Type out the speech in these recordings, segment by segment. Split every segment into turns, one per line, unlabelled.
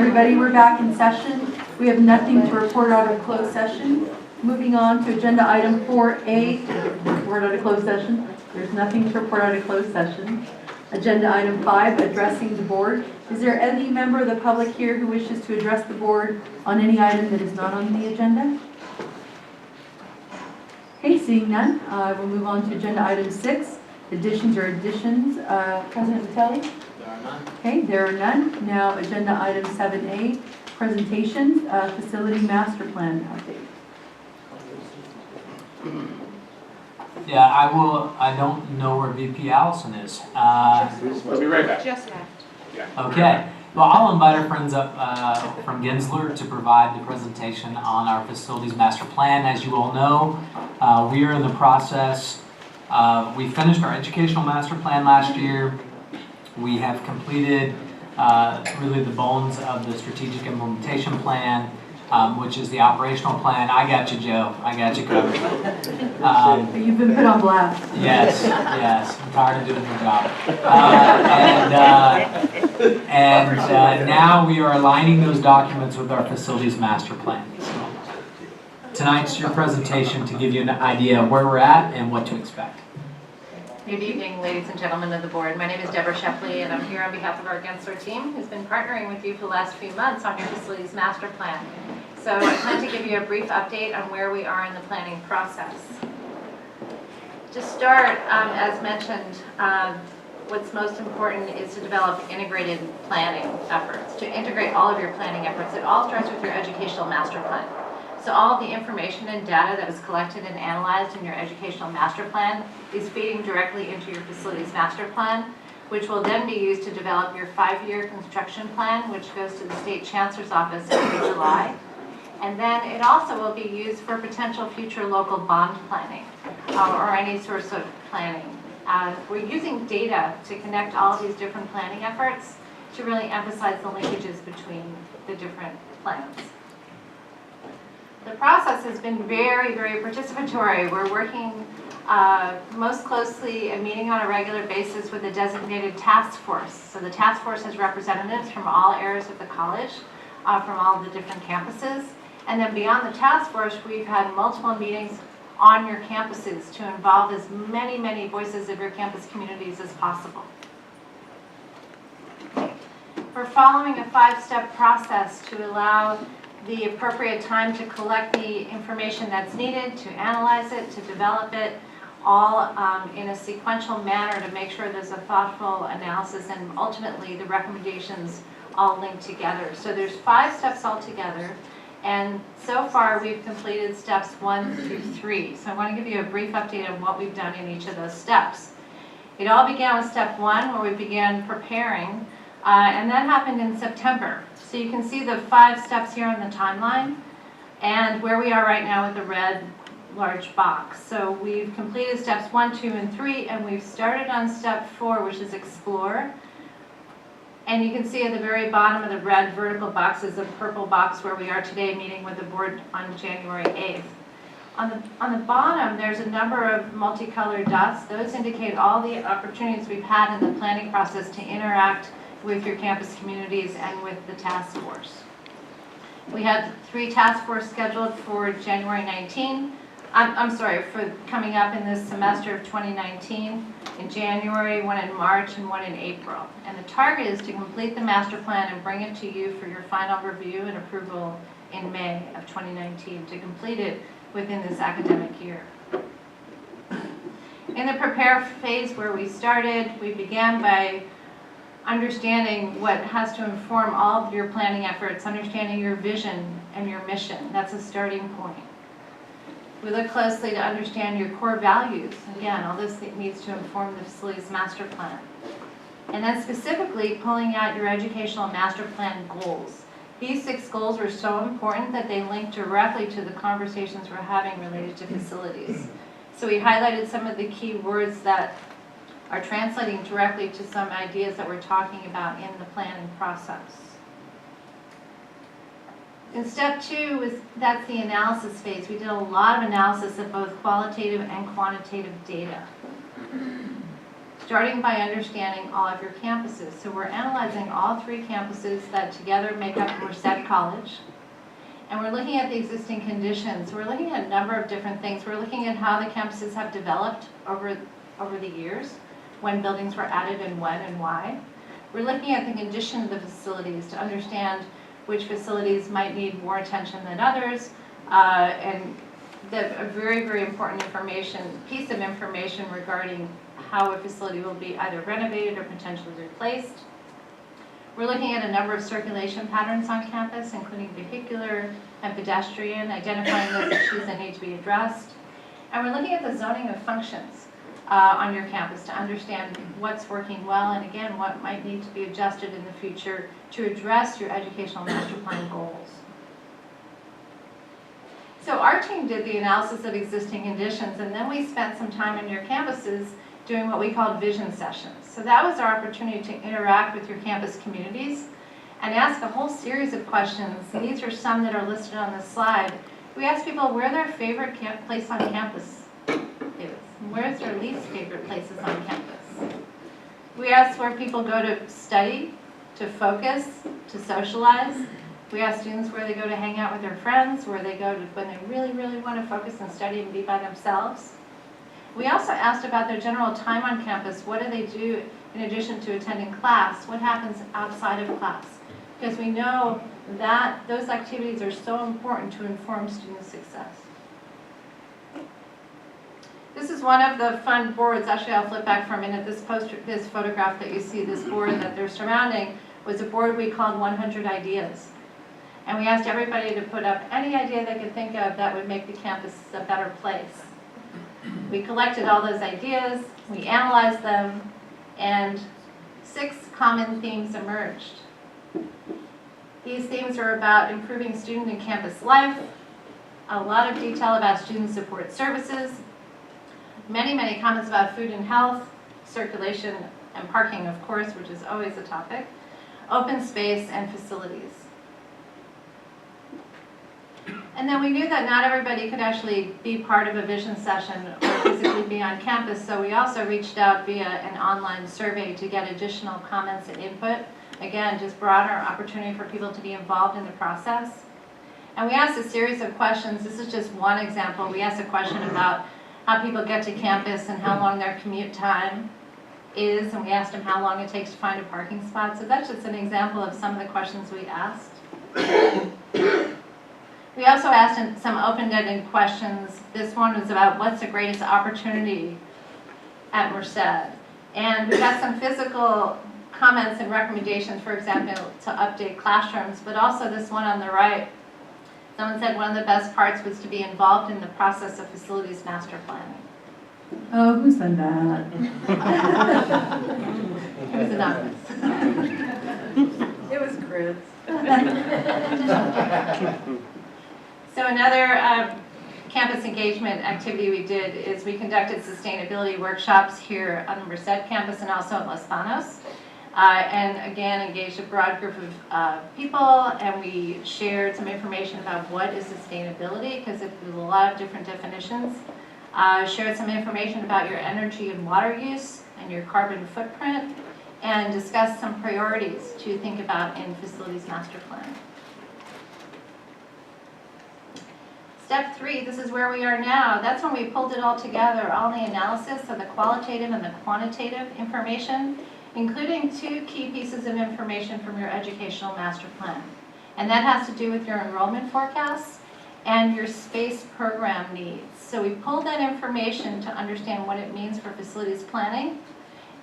everybody. We're back in session. We have nothing to report out of closed session. Moving on to agenda item 4A, report out of closed session. There's nothing to report out of closed session. Agenda item 5, addressing the board. Is there any member of the public here who wishes to address the board on any item that is not on the agenda? Okay, seeing none, we'll move on to agenda item 6, additions. President Vitelli?
There are none.
Okay, there are none. Now, agenda item 7A, presentations, facility master plan update.
Yeah, I don't know where VP Allison is.
We'll be right back.
Just left.
Yeah.
Okay. Well, I'll invite our friends up from Gensler to provide the presentation on our facilities master plan. As you all know, we are in the process. We finished our educational master plan last year. We have completed really the bones of the strategic implementation plan, which is the operational plan. I got you, Joe. I got you covered.
You've been put on blast.
Yes, yes. I'm tired of doing the job. Now we are aligning those documents with our facilities master plan. So tonight's your presentation to give you an idea of where we're at and what to expect.
Good evening, ladies and gentlemen of the board. My name is Deborah Shepley, and I'm here on behalf of our Gensler team, who's been partnering with you for the last few months on your facilities master plan. So I plan to give you a brief update on where we are in the planning process. To start, as mentioned, what's most important is to develop integrated planning efforts, to integrate all of your planning efforts. It all starts with your educational master plan. So all of the information and data that was collected and analyzed in your educational master plan is feeding directly into your facilities master plan, which will then be used to develop your 5-year construction plan, which goes to the state chancellor's office every July. And then it also will be used for potential future local bond planning or any source of planning. We're using data to connect all of these different planning efforts to really emphasize the linkages between the different plans. The process has been very, very participatory. We're working most closely and meeting on a regular basis with a designated task force. So the task force has representatives from all areas of the college, from all the different campuses. And then beyond the task force, we've had multiple meetings on your campuses to involve as many, many voices of your campus communities as possible. We're following a 5-step process to allow the appropriate time to collect the information that's needed, to analyze it, to develop it, all in a sequential manner to make sure there's a thoughtful analysis and ultimately the recommendations all linked together. So there's 5 steps altogether, and so far we've completed steps 1 through 3. So I want to give you a brief update on what we've done in each of those steps. It all began with step 1, where we began preparing, and that happened in September. So you can see the 5 steps here on the timeline and where we are right now with the red large box. So we've completed steps 1, 2, and 3, and we've started on step 4, which is explore. And you can see at the very bottom of the red vertical box is a purple box where we are today meeting with the board on January 8th. On the bottom, there's a number of multicolored dots. Those indicate all the opportunities we've had in the planning process to interact with your campus communities and with the task force. We had 3 task force scheduled for January 19. For coming up in this semester of 2019, in January, 1 in March, and 1 in April. And the target is to complete the master plan and bring it to you for your final review and approval in May of 2019 to complete it within this academic year. In the prepare phase where we started, we began by understanding what has to inform all of your planning efforts, understanding your vision and your mission. That's a starting point. We look closely to understand your core values. Again, all this needs to inform the facilities master plan. And then specifically pulling out your educational master plan goals. These 6 goals are so important that they link directly to the conversations we're having related to facilities. So we highlighted some of the key words that are translating directly to some ideas that we're talking about in the planning process. In step 2, that's the analysis phase. We did a lot of analysis of both qualitative and quantitative data. starting by understanding all of your campuses. So we're analyzing all 3 campuses that together make up Merced College. And we're looking at the existing conditions. We're looking at a number of different things. We're looking at how the campuses have developed over the years, when buildings were added and when and why. We're looking at the condition of the facilities to understand which facilities might need more attention than others, and a very, very important piece of information regarding how a facility will be either renovated or potentially replaced. We're looking at a number of circulation patterns on campus, including vehicular and pedestrian, identifying those issues that need to be addressed. And we're looking at the zoning of functions on your campus to understand what's working well and, again, what might need to be adjusted in the future to address your educational master plan goals. So our team did the analysis of existing conditions, and then we spent some time on your campuses doing what we called vision sessions. So that was our opportunity to interact with your campus communities and ask a whole series of questions. These are some that are listed on this slide. We asked people where their favorite place on campus is. Where's their least favorite places on campus? We asked where people go to study, to focus, to socialize. We asked students where they go to hang out with their friends, where they go to when they really, really want to focus and study and be by themselves. We also asked about their general time on campus. What do they do in addition to attending class? What happens outside of class? Because we know that those activities are so important to inform student success. This is one of the fun boards. Actually, I'll flip back for a minute. This photograph that you see, this board that they're surrounding, was a board we called 100 Ideas. And we asked everybody to put up any idea they could think of that would make the campus a better place. We collected all those ideas, we analyzed them, and 6 common themes emerged. These themes are about improving student and campus life, a lot of detail about student support services, many, many comments about food and health, circulation and parking, of course, which is always a topic, open space, and facilities. And then we knew that not everybody could actually be part of a vision session or physically be on campus, so we also reached out via an online survey to get additional comments and input. Again, just broader opportunity for people to be involved in the process. And we asked a series of questions. This is just one example. We asked a question about how people get to campus and how long their commute time is, and we asked them how long it takes to find a parking spot. So that's just an example of some of the questions we asked. We also asked some open-ended questions. This one was about what's the greatest opportunity at Merced. And we got some physical comments and recommendations, for example, to update classrooms, but also this one on the right. Someone said one of the best parts was to be involved in the process of facilities master planning.
Oh, who said that?
It was anonymous.
It was Chris.
So another campus engagement activity we did is we conducted sustainability workshops here on the Merced campus and also at Los Banos. And again, engaged a broad group of people, and we shared some information about what is sustainability, because there's a lot of different definitions. Shared some information about your energy and water use and your carbon footprint, and discussed some priorities to think about in facilities master plan. Step 3, this is where we are now. That's when we pulled it all together, all the analysis of the qualitative and the quantitative information, including 2 key pieces of information from your educational master plan. And that has to do with your enrollment forecasts and your space program needs. So we pulled that information to understand what it means for facilities planning.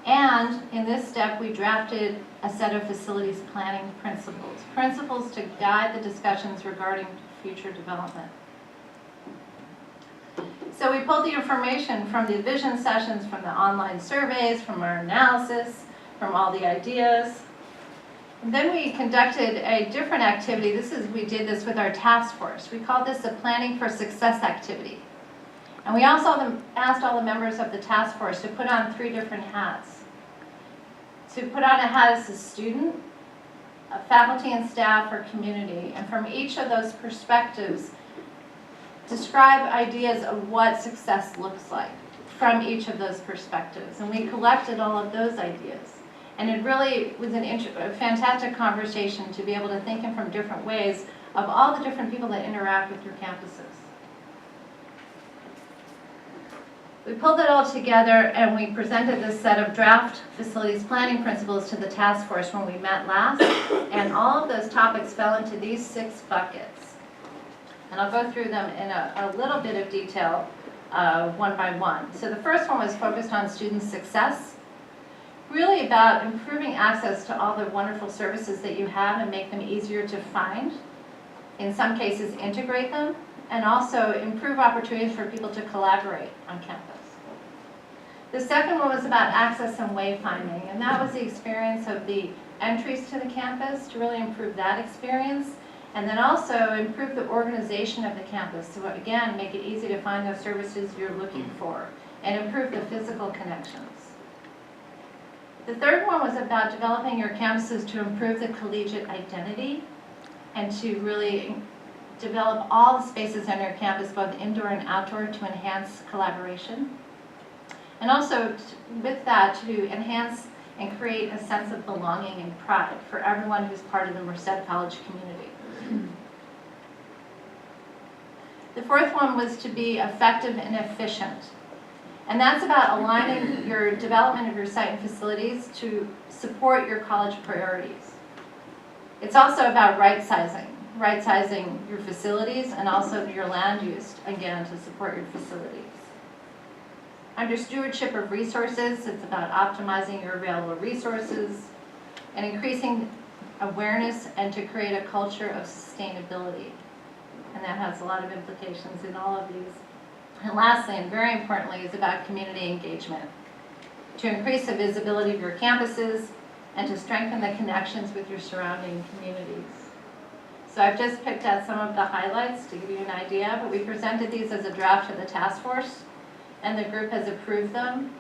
And in this step, we drafted a set of facilities planning principles. Principles to guide the discussions regarding future development. So we pulled the information from the vision sessions, from the online surveys, from our analysis, from all the ideas. And then we conducted a different activity. We did this with our task force. We called this a Planning for Success activity. And we also asked all the members of the task force to put on 3 different hats. To put on a hat as a student, a faculty and staff, or community. And from each of those perspectives, describe ideas of what success looks like from each of those perspectives. And we collected all of those ideas. And it really was a fantastic conversation to be able to think in from different ways of all the different people that interact with your campuses. We pulled it all together and we presented this set of draft facilities planning principles to the task force when we met last. And all of those topics fell into these 6 buckets. And I'll go through them in a little bit of detail one by one. So the first one was focused on student success, really about improving access to all the wonderful services that you have and make them easier to find. In some cases, integrate them, and also improve opportunities for people to collaborate on campus. The second one was about access and wayfinding, and that was the experience of the entries to the campus to really improve that experience, and then also improve the organization of the campus. So again, make it easy to find those services you're looking for, and improve the physical connections. The third one was about developing your campuses to improve the collegiate identity and to really develop all the spaces on your campus, both indoor and outdoor, to enhance collaboration. And also with that, to enhance and create a sense of belonging and pride for everyone who's part of the Merced College community. The fourth one was to be effective and efficient. And that's about aligning your development of your site and facilities to support your college priorities. It's also about right-sizing your facilities and also your land use, again, to support your facilities. Under stewardship of resources, it's about optimizing your available resources and increasing awareness and to create a culture of sustainability. And that has a lot of implications in all of these. And lastly, and very importantly, is about community engagement, to increase the visibility of your campuses and to strengthen the connections with your surrounding communities. So I've just picked out some of the highlights to give you an idea, but we presented these as a draft to the task force, and the group has approved them.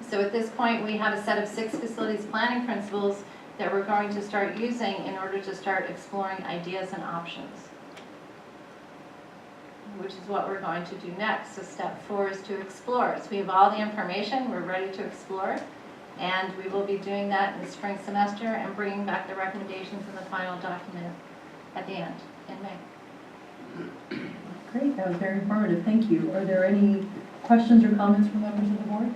So at this point, we have a set of 6 facilities planning principles that we're going to start using in order to start exploring ideas and options, which is what we're going to do next. So step 4 is to explore. So we have all the information, we're ready to explore, and we will be doing that in the spring semester and bringing back the recommendations in the final document at the end in May.
Great, that was very informative. Thank you. Are there any questions or comments from members of the board?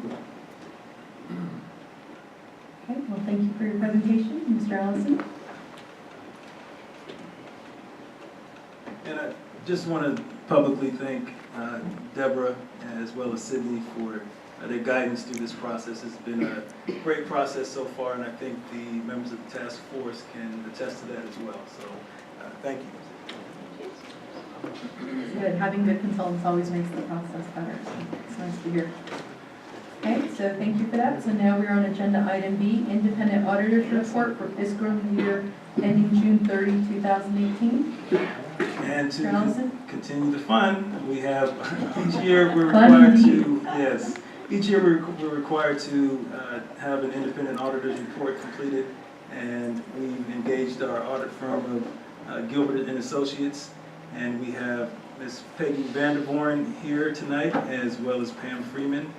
Okay, well, thank you for your presentation. Mr. Allison?
And I just want to publicly thank Deborah as well as Sydney for their guidance through this process. It's been a great process so far, and I think the members of the task force can attest to that as well. So thank you.
Good. Having good consultants always makes the process better. So it's nice to hear. Okay, so thank you for that. So now we're on agenda item B, Independent Auditor's Report for fiscal year ending June 30, 2018.
And to
Allison?
continue the fun, we have each year we're required to, yes, each year we're required to have an independent auditor's report completed, and we've engaged our audit firm of Gilbert and Associates, and we have Ms. Peggy Vanderborn here tonight, as well as Pam Freeman.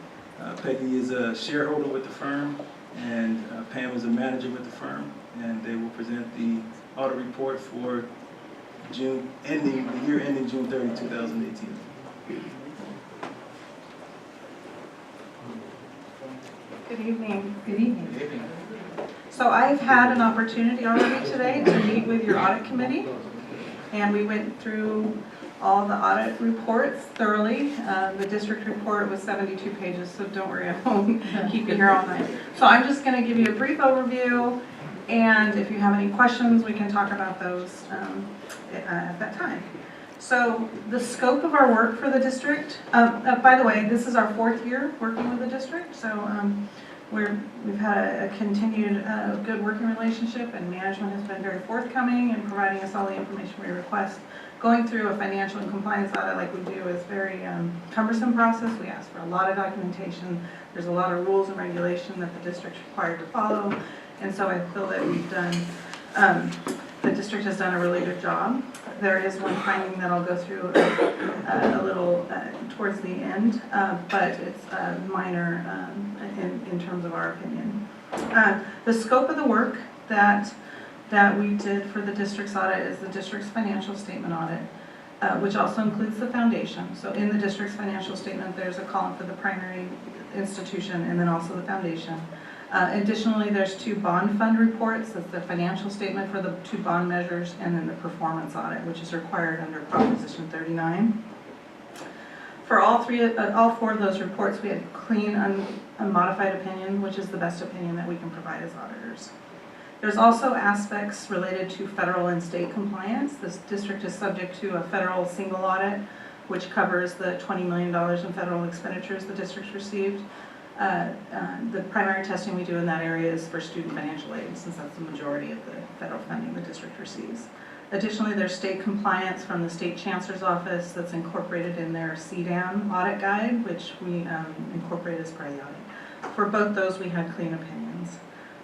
Peggy is a shareholder with the firm, and Pam is a manager with the firm, and they will present the audit report for the year ending June 30, 2018.
Good evening.
Good evening.
Good evening.
So I've had an opportunity already today to meet with your audit committee, and we went through all the audit reports thoroughly. The district report was 72 pages, so don't worry, I won't keep you here all night. So I'm just going to give you a brief overview, and if you have any questions, we can talk about those at that time. So the scope of our work for the district, by the way, this is our 4th year working with the district, so we've had a continued good working relationship, and management has been very forthcoming in providing us all the information we request. Going through a financial and compliance audit like we do is a very cumbersome process. We ask for a lot of documentation. There's a lot of rules and regulation that the district's required to follow, and so I feel that we've done the district has done a really good job. There is one finding that I'll go through a little towards the end, but it's minor in terms of our opinion. The scope of the work that we did for the district's audit is the district's financial statement audit, which also includes the foundation. So in the district's financial statement, there's a column for the primary institution and then also the foundation. Additionally, there's 2 bond fund reports. That's the financial statement for the 2 bond measures and then the performance audit, which is required under Proposition 39. For all 4 of those reports, we had clean, unmodified opinion, which is the best opinion that we can provide as auditors. There's also aspects related to federal and state compliance. This district is subject to a federal single audit, which covers the $20 million in federal expenditures the district received. The primary testing we do in that area is for student financial aid, since that's the majority of the federal funding the district receives. Additionally, there's state compliance from the state chancellor's office that's incorporated in their CDAM audit guide, which we incorporate as part of the audit. For both those, we had clean opinions.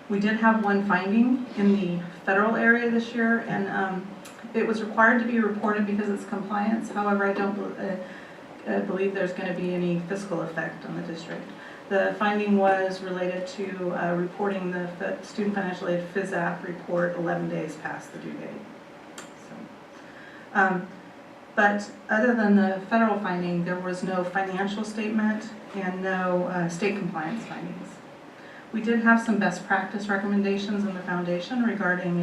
We did have one finding in the federal area this year, and it was required to be reported because it's compliance. However, I don't believe there's going to be any fiscal effect on the district. The finding was related to reporting the student financial aid FISAP report 11 days past the due date. So, but other than the federal finding, there was no financial statement and no state compliance findings. We did have some best practice recommendations in the foundation regarding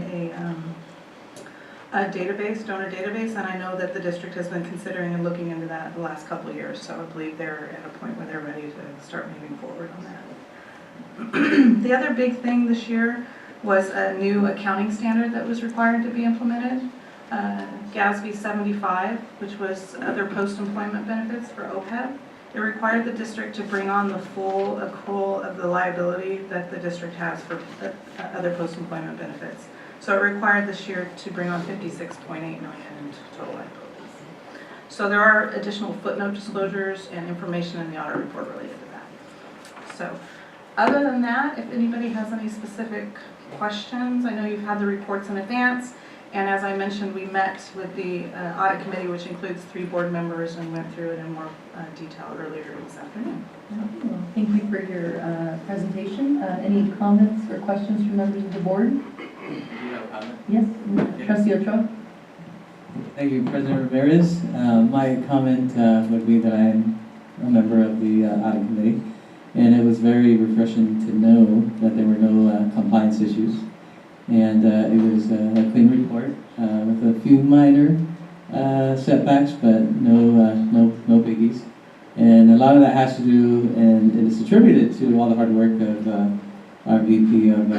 a database, donor database, and I know that the district has been considering and looking into that the last couple of years, so I believe they're at a point where they're ready to start moving forward on that. The other big thing this year was a new accounting standard that was required to be implemented, GASB 75, which was other post-employment benefits for OPEB. It required the district to bring on the full accrual of the liability that the district has for other post-employment benefits. So it required this year to bring on $56.8 million in total liabilities. So there are additional footnote disclosures and information in the audit report related to that. So other than that, if anybody has any specific questions, I know you've had the reports in advance. And as I mentioned, we met with the audit committee, which includes 3 board members, and went through it in more detail earlier this afternoon.
Well, thank you for your presentation. Any comments or questions from members of the board?
Do you have a comment?
Yes, Trustee Ochoa.
Thank you, President Ramirez. My comment would be that I am a member of the audit committee, and it was very refreshing to know that there were no compliance issues. And it was a clean report with a few minor setbacks, but no biggies. And a lot of that has to do, and it is attributed to all the hard work of our VP of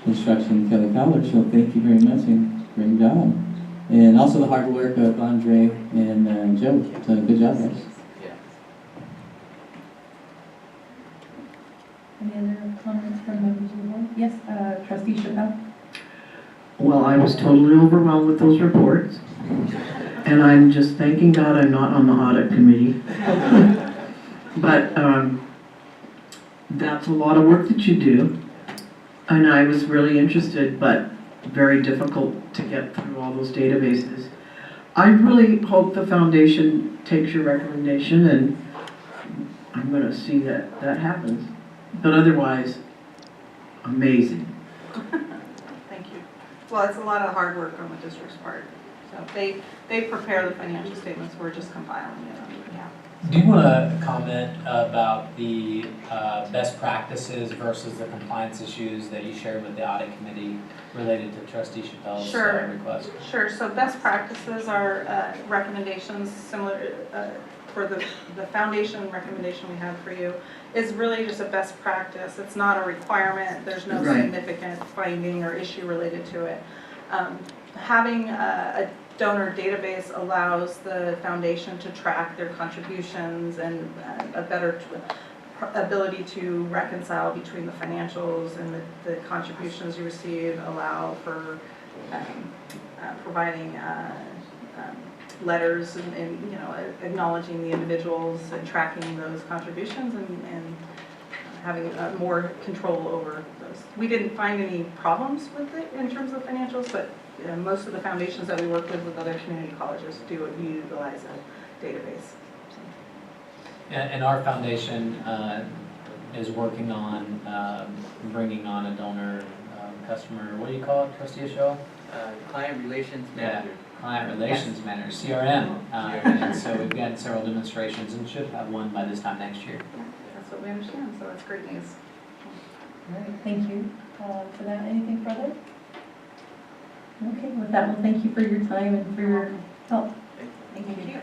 Construction, Kelly Fowler. So thank you very much, and great job. And also the hard work of Andre and Joe. So good job, guys.
Yeah.
Any other comments from members of the board? Yes, Trustee Chappelle.
Well, I was totally overwhelmed with those reports, and I'm just thanking God I'm not on the audit committee. But that's a lot of work that you do, and I was really interested, but very difficult to get through all those databases. I really hope the foundation takes your recommendation, and I'm going to see that that happens. But otherwise, amazing.
Well, it's a lot of hard work on the district's part. So they prepare the financial statements, we're just compiling it on behalf.
Do you want to comment about the best practices versus the compliance issues that you shared with the audit committee related to Trustee Chappelle's request?
Sure. So best practices are recommendations similar for the foundation recommendation we have for you is really just a best practice. It's not a requirement. There's no significant finding or issue related to it. Having a donor database allows the foundation to track their contributions and a better ability to reconcile between the financials and the contributions you receive, allow for providing letters and acknowledging the individuals and tracking those contributions and having more control over those. We didn't find any problems with it in terms of financials, but most of the foundations that we work with other community colleges do utilize a database.
And our foundation is working on bringing on a donor customer, what do you call it, Trustee Ashoa?
Client relations manager.
Client relations manager, CRM. And so we've got several demonstrations and should have one by this time next year.
That's what we understand, so that's great news.
All right, thank you for that. Anything further? Okay, with that, well, thank you for your time and for your help.
Thank you.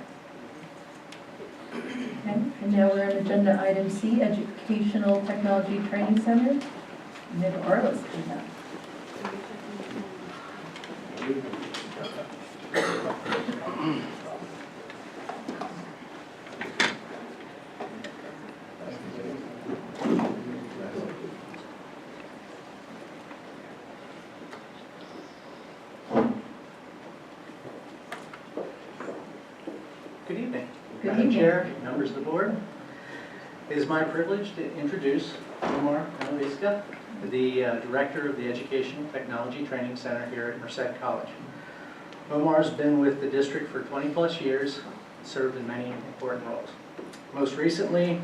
Okay, and now we're on agenda item C, Educational Technology Training Center. We have Arliss for that.
Good evening.
Good
Madam
evening.
Chair, members of the board. It is my privilege to introduce Omar Anoviska, the Director of the Educational Technology Training Center here at Merced College. Omar's been with the district for 20-plus years, served in many important roles. Most recently,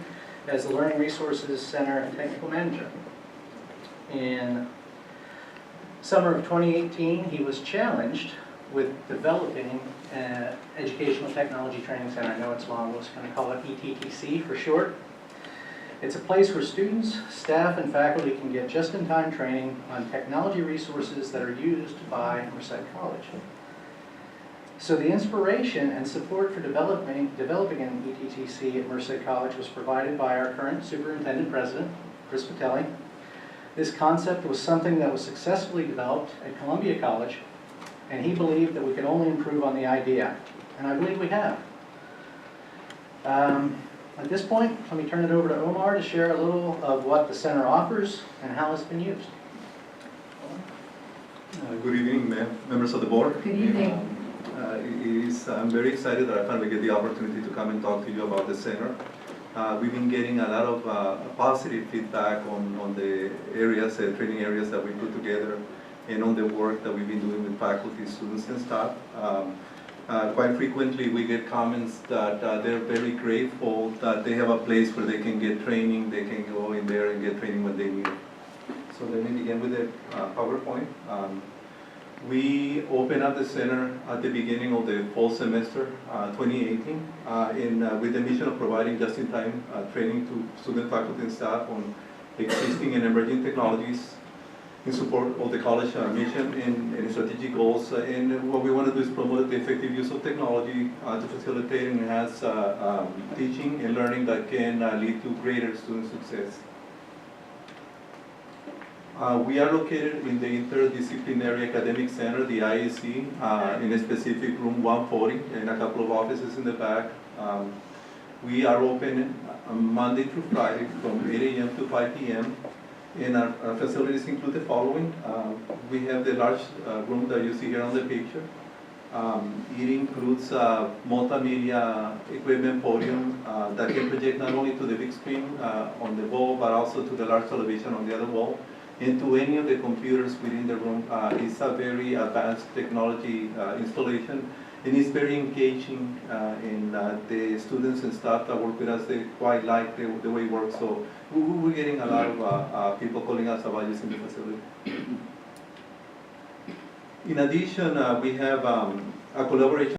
as the Learning Resources Center Technical Manager. In summer of 2018, he was challenged with developing an Educational Technology Training Center. I know it's long, we're just going to call it ETTC for short. It's a place where students, staff, and faculty can get just-in-time training on technology resources that are used by Merced College. So the inspiration and support for developing an ETTC at Merced College was provided by our current superintendent president, Chris Patelli. This concept was something that was successfully developed at Columbia College, and he believed that we could only improve on the idea, and I believe we have. At this point, let me turn it over to Omar to share a little of what the center offers and how it's been used.
Good evening, members of the board.
Good evening.
I'm very excited that I finally get the opportunity to come and talk to you about the center. We've been getting a lot of positive feedback on the areas, training areas that we put together, and on the work that we've been doing with faculty, students, and staff. Quite frequently we get comments that they're very grateful that they have a place where they can get training, they can go in there and get training when they need it. So let me begin with the PowerPoint. We opened up the center at the beginning of the fall semester 2018 with the mission of providing just-in-time training to student, faculty, and staff on existing and emerging technologies in support of the college mission and strategic goals. And what we want to do is promote the effective use of technology to facilitate and enhance teaching and learning that can lead to greater student success. We are located in the Interdisciplinary Academic Center, the IAC, in a specific room 140 and a couple of offices in the back. We are open Monday through Friday from 8 a.m. to 5 p.m. And our facilities include the following. We have the large room that you see here on the picture. It includes multimedia equipment podium that can project not only to the big screen on the wall, but also to the large television on the other wall, and to any of the computers within the room. It's a very advanced technology installation, and it's very engaging, and the students and staff that work with us, they quite like the way it works. So we're getting a lot of people calling us about using the facility. In addition, we have a collaboration